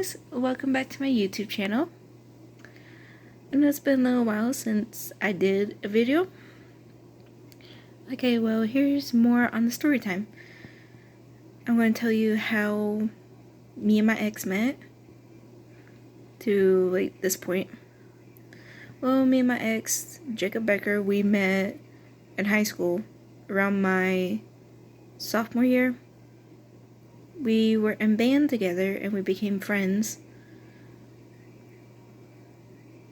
guys, welcome back to my YouTube channel. I know it's been a little while since I did a video. Okay, well here's more on the story time. I'm going to tell you how me and my ex met to this point. Well, me and my ex, Jacob Becker, we met in high school around my sophomore year. We were in band together and we became friends.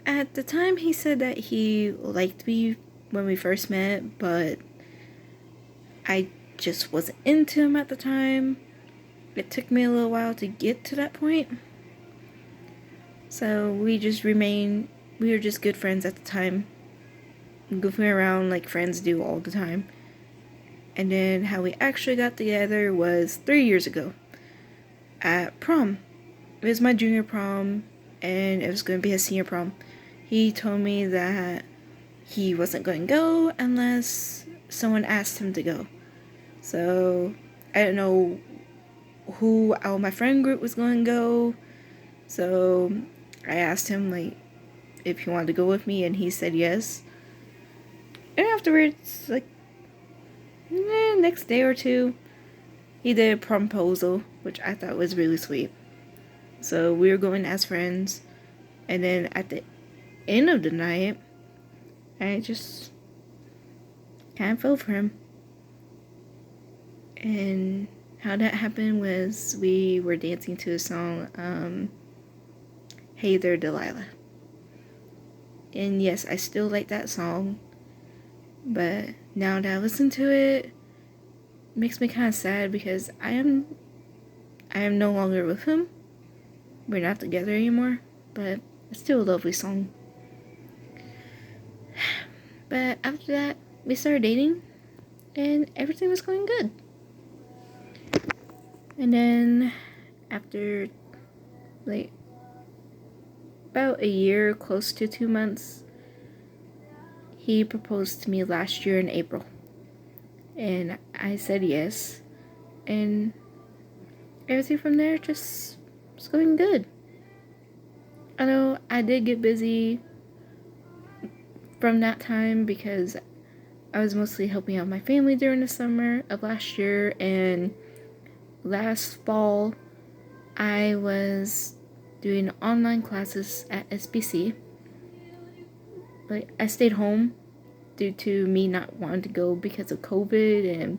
At the time, he said that he liked me when we first met, but I just wasn't into him at the time. It took me a little while to get to that point. So we were just good friends at the time. Goofing around like friends do all the time. And then how we actually got together was 3 years ago at prom. It was my junior prom and it was going to be his senior prom. He told me that he wasn't going to go unless someone asked him to go. So I didn't know who out of my friend group was going to go. So I asked him if he wanted to go with me, and he said yes. And afterwards, next day or two, he did a proposal, which I thought was really sweet. So we were going as friends, and then at the end of the night, I just kind of fell for him. And how that happened was we were dancing to a song, Hey There Delilah. And yes, I still like that song, but now that I listen to it, it makes me kind of sad because I am no longer with him. We're not together anymore, but it's still a lovely song. But after that, we started dating, and everything was going good. And then, after, about a year, close to 2 months, he proposed to me last year in April. And I said yes. And everything from there just was going good. I know I did get busy from that time because I was mostly helping out my family during the summer of last year, and last fall I was doing online classes at SBC. I stayed home due to me not wanting to go because of COVID and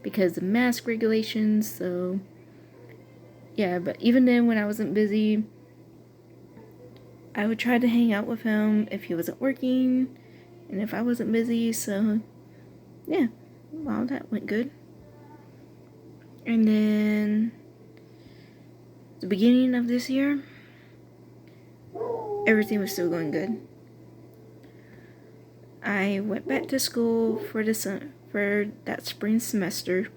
because of mask regulations. So yeah, but even then when I wasn't busy, I would try to hang out with him if he wasn't working and if I wasn't busy. So yeah, well, that went good. And then the beginning of this year, everything was still going good. I went back to school for that spring semester,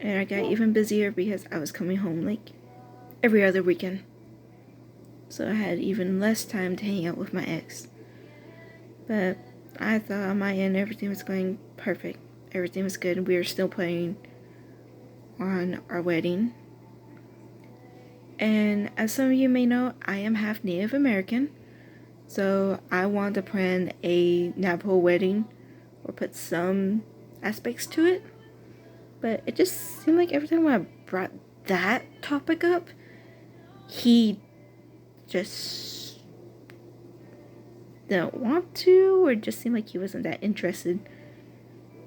and I got even busier because I was coming home every other weekend. So I had even less time to hang out with my ex. But I thought on my end everything was going perfect. Everything was good. We were still planning on our wedding. And as some of you may know, I am half Native American. So I wanted to plan a Navajo wedding or put some aspects to it. But it just seemed like every time I brought that topic up, he just didn't want to, or just seemed like he wasn't that interested.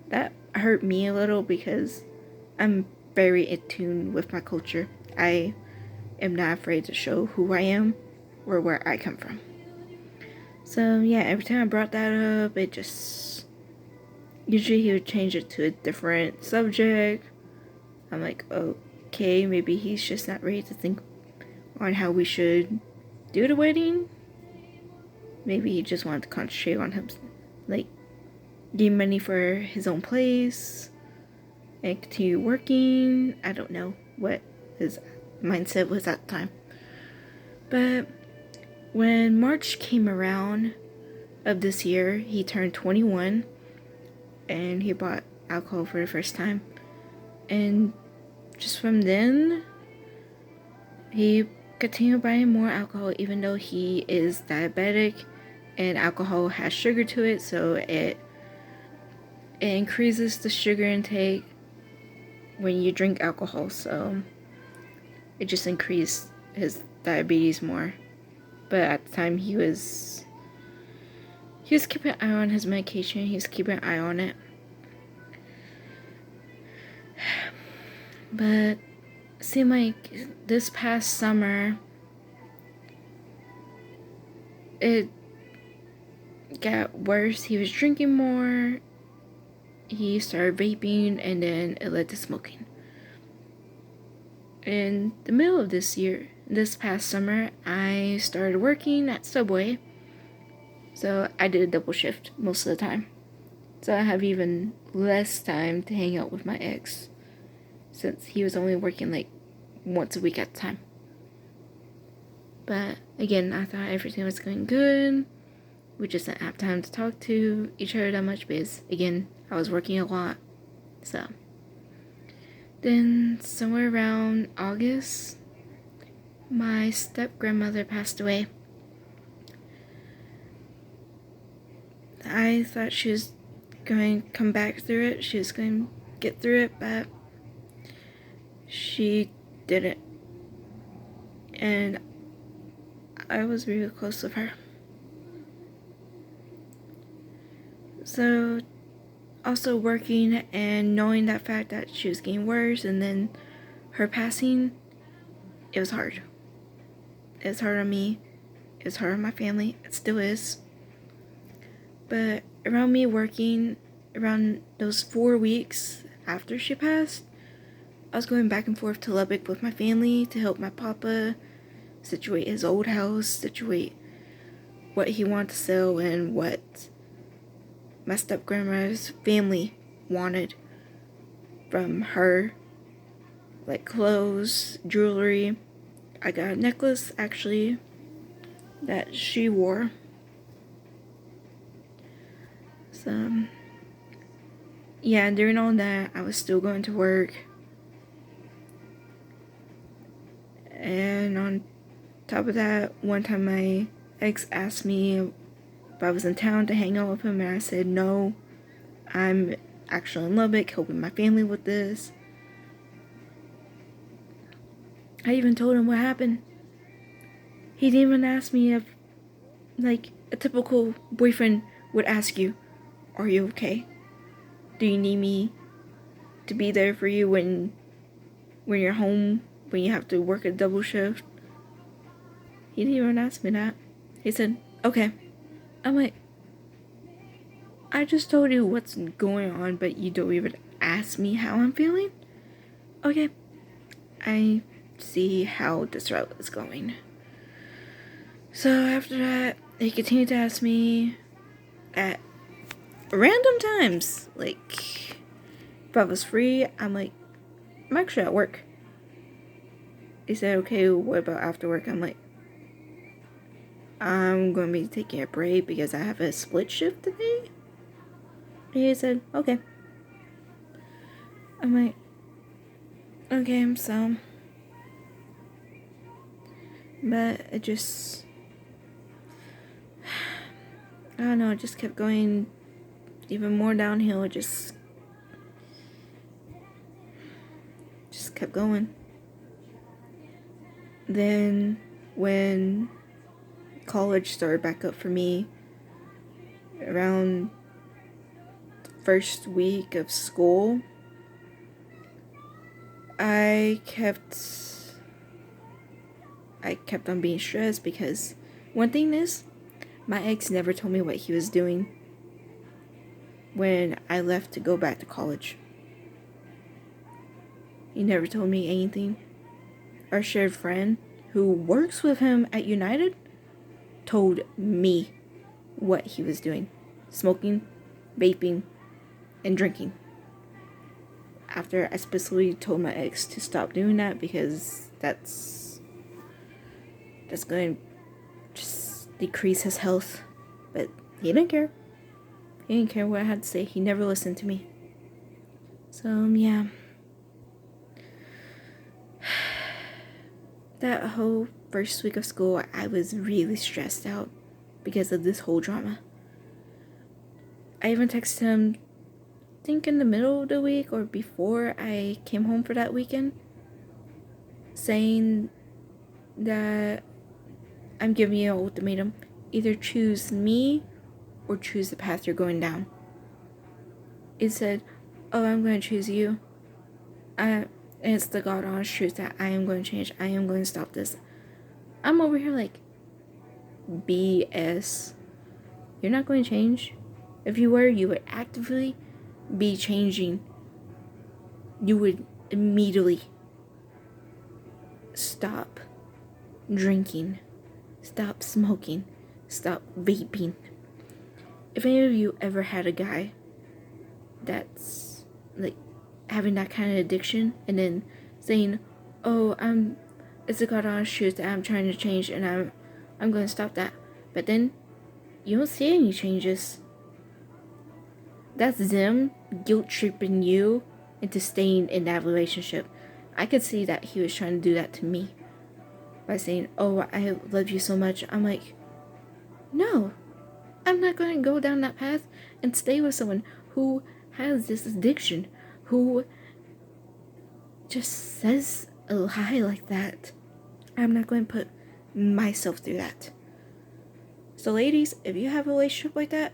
That hurt me a little because I'm very in tune with my culture. I am not afraid to show who I am or where I come from. So yeah, every time I brought that up, it just, usually he would change it to a different subject. I'm like, okay, maybe he's just not ready to think on how we should do the wedding. Maybe he just wanted to concentrate on him, getting money for his own place and continue working. I don't know what his mindset was at the time. But when March came around of this year, he turned 21 and he bought alcohol for the first time. And just from then, he continued buying more alcohol even though he is diabetic and alcohol has sugar to it, so it increases the sugar intake when you drink alcohol, so it just increased his diabetes more. But at the time he was keeping an eye on his medication, he was keeping an eye on it. But it seemed like this past summer it got worse. He was drinking more, he started vaping, and then it led to smoking. In the middle of this past summer, I started working at Subway, so I did a double shift most of the time. So I have even less time to hang out with my ex, since he was only working like once a week at a time. But again, I thought everything was going good. We just didn't have time to talk to each other that much because, again, I was working a lot. So then somewhere around August, my step-grandmother passed away. I thought she was going to come back through it. She was going to get through it, but she didn't. And I was really close with her. So also working and knowing that fact that she was getting worse and then her passing, it was hard. It was hard on me. It was hard on my family. It still is. But around me working, around those 4 weeks after she passed, I was going back and forth to Lubbock with my family to help my papa situate his old house, situate what he wanted to sell and what my step-grandma's family wanted from her, like clothes, jewelry. I got a necklace actually that she wore. So yeah, during all that I was still going to work. And on top of that, one time my ex asked me if I was in town to hang out with him, and I said no, I'm actually in Lubbock helping my family with this. I even told him what happened. He didn't even ask me if, like a typical boyfriend would ask you, are you okay? Do you need me to be there for you when you're home, when you have to work a double shift? He didn't even ask me that. He said, okay. I'm like, I just told you what's going on, but you don't even ask me how I'm feeling? Okay. I see how this route is going. So after that, he continued to ask me at random times, like, if I was free. I'm like, I'm actually at work. He said, okay, what about after work? I'm like, I'm going to be taking a break because I have a split shift today. And he said, okay. I'm like, okay, so. But it just, I don't know, it just kept going even more downhill. It just kept going. Then when college started back up for me, around the first week of school, I kept on being stressed because one thing is, my ex never told me what he was doing when I left to go back to college. He never told me anything. Our shared friend who works with him at United told me what he was doing. Smoking, vaping, and drinking. After I specifically told my ex to stop doing that because that's going to just decrease his health. But he didn't care. He didn't care what I had to say. He never listened to me. So, yeah. that whole first week of school, I was really stressed out because of this whole drama. I even texted him, I think in the middle of the week or before I came home for that weekend, saying that I'm giving you an ultimatum. Either choose me or choose the path you're going down. It said, oh, I'm going to choose you. And it's the God honest truth that I am going to change. I am going to stop this. I'm over here like, BS. You're not going to change. If you were, you would actively be changing. You would immediately stop drinking, stop smoking, stop vaping. If any of you ever had a guy that's like having that kind of addiction and then saying, oh, it's a God honest truth that I'm trying to change and I'm going to stop that, but then you don't see any changes, that's them guilt tripping you into staying in that relationship. I could see that he was trying to do that to me by saying, oh, I love you so much. I'm like, no, I'm not going to go down that path and stay with someone who has this addiction, who just says a lie like that. I'm not going to put myself through that. So ladies, if you have a relationship like that,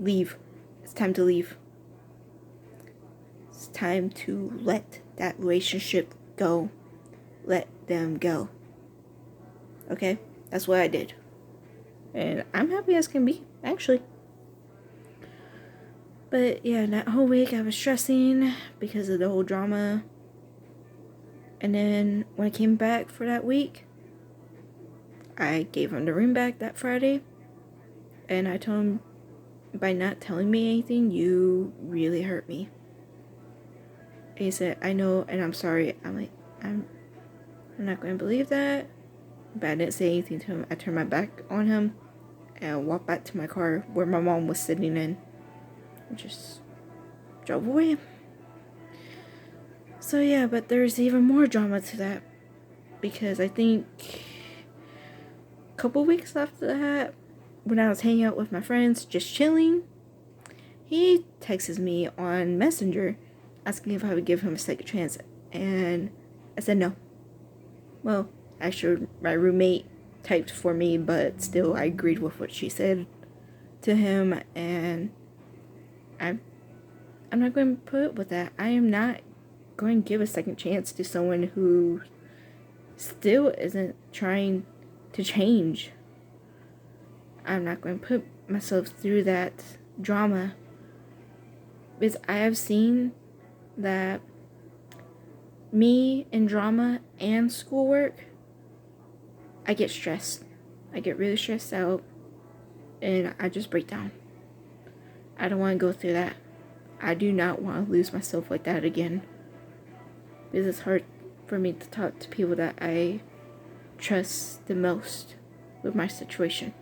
leave. It's time to leave. It's time to let that relationship go. Let them go. Okay? That's what I did. And I'm happy as can be, actually. But yeah, that whole week I was stressing because of the whole drama. And then when I came back for that week, I gave him the ring back that Friday. And I told him, by not telling me anything, you really hurt me. And he said, I know, and I'm sorry. I'm like, I'm not going to believe that. But I didn't say anything to him. I turned my back on him and walked back to my car where my mom was sitting in. And just drove away. So yeah, but there's even more drama to that. Because I think a couple weeks after that, when I was hanging out with my friends, just chilling, he texts me on Messenger asking if I would give him a second chance. And I said no. Well, actually, my roommate typed for me, but still I agreed with what she said to him. And I'm not going to put up with that. I am not going to give a second chance to someone who still isn't trying to change. I'm not going to put myself through that drama. Because I have seen that me in drama and schoolwork, I get stressed. I get really stressed out and I just break down. I don't want to go through that. I do not want to lose myself like that again. Because it's hard for me to talk to people that I trust the most with my situation.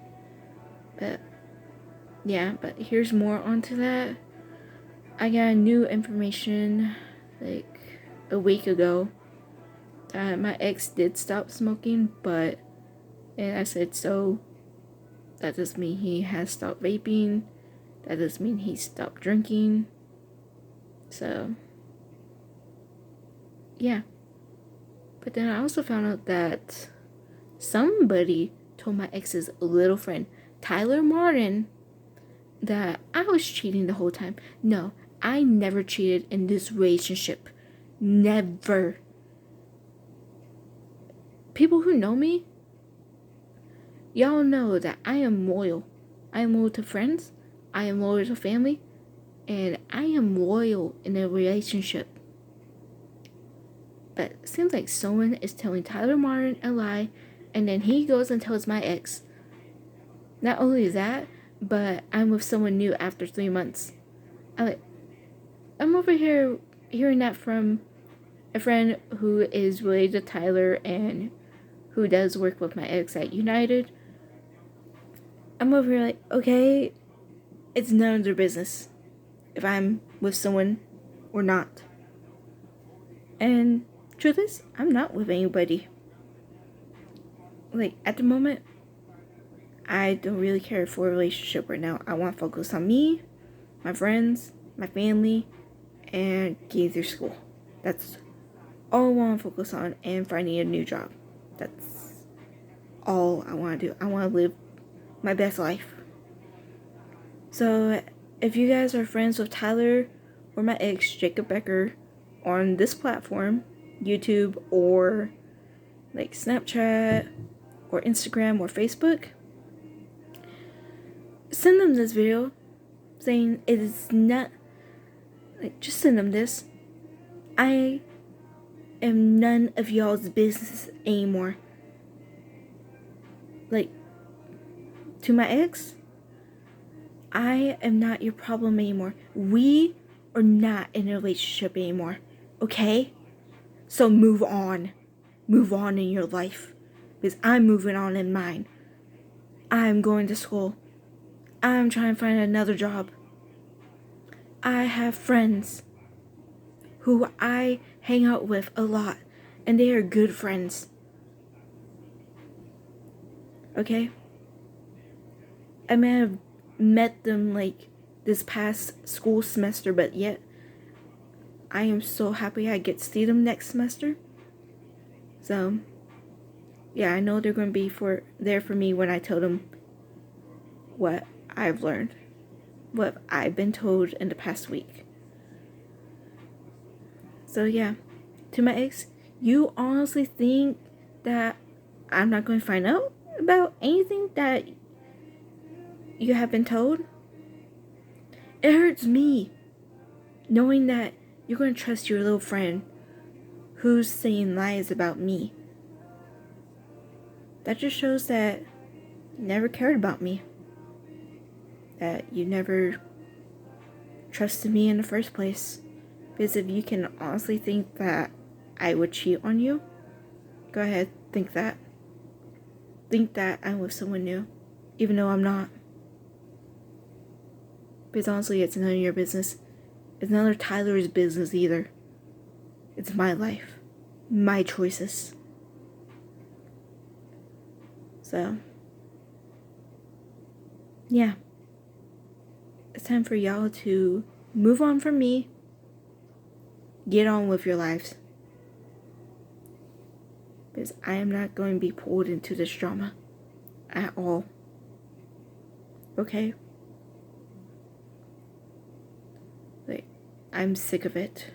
But yeah, but here's more onto that. I got new information like a week ago. My ex did stop smoking, and I said, so that doesn't mean he has stopped vaping. That doesn't mean he stopped drinking. So yeah. But then I also found out that somebody told my ex's little friend, Tyler Martin, that I was cheating the whole time. No, I never cheated in this relationship. Never. People who know me, y'all know that I am loyal. I am loyal to friends. I am loyal to family. And I am loyal in a relationship. But it seems like someone is telling Tyler Martin a lie, and then he goes and tells my ex. Not only that, but I'm with someone new after 3 months. I'm over here hearing that from a friend who is related to Tyler and who does work with my ex at United. I'm over here like, okay, it's none of their business if I'm with someone or not. And truth is, I'm not with anybody. like, at the moment, I don't really care for a relationship right now. I want to focus on me, my friends, my family, and getting through school. That's all I want to focus on, and finding a new job. That's all I want to do. I want to live my best life. So, if you guys are friends with Tyler or my ex, Jacob Becker, on this platform, YouTube or like Snapchat or Instagram or Facebook, send them this video saying it is not, like, just send them this. I am none of y'all's business anymore. Like, to my ex, I am not your problem anymore. We are not in a relationship anymore. Okay? So move on. Move on in your life. Because I'm moving on in mine. I'm going to school. I'm trying to find another job. I have friends who I hang out with a lot. And they are good friends. Okay? I may have met them like this past school semester, but yet I am so happy I get to see them next semester. So, yeah, I know they're going to be there for me when I tell them what I've learned, what I've been told in the past week. So, yeah, to my ex, you honestly think that I'm not going to find out about anything that you have been told? It hurts me knowing that you're going to trust your little friend who's saying lies about me. That just shows that you never cared about me. That you never trusted me in the first place. Because if you can honestly think that I would cheat on you, go ahead, think that. Think that I'm with someone new, even though I'm not. Because honestly, it's none of your business. It's none of Tyler's business either. It's my life. My choices. So, yeah. It's time for y'all to move on from me. Get on with your lives. Because I am not going to be pulled into this drama at all. Okay? Like, I'm sick of it.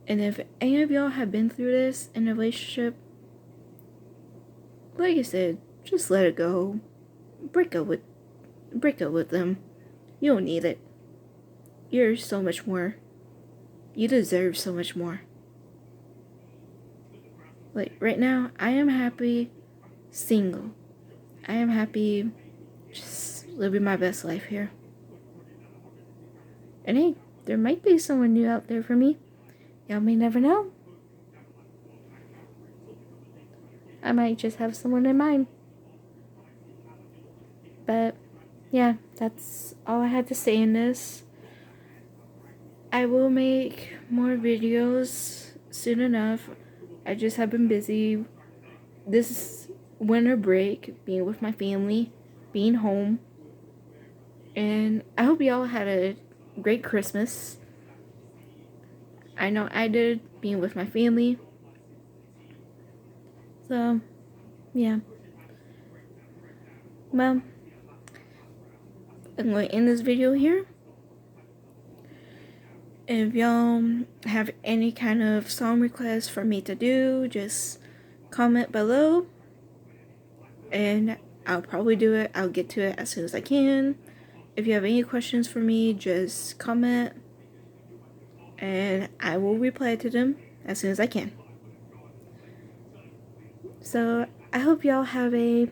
And if any of y'all have been through this in a relationship, like I said, just let it go. Break up with them. You don't need it. You're so much more. You deserve so much more. Like, right now, I am happy single. I am happy just living my best life here. And hey, there might be someone new out there for me. Y'all may never know. I might just have someone in mind. But, yeah, that's all I had to say in this. I will make more videos soon enough. I just have been busy this winter break, being with my family, being home. And I hope y'all had a great Christmas. I know I did, being with my family. So, yeah. Well, I'm going to end this video here. If y'all have any kind of song requests for me to do, just comment below. And I'll probably do it. I'll get to it as soon as I can. If you have any questions for me, just comment. And I will reply to them as soon as I can. So, I hope y'all have a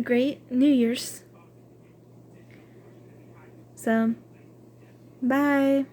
great New Year's. So, bye.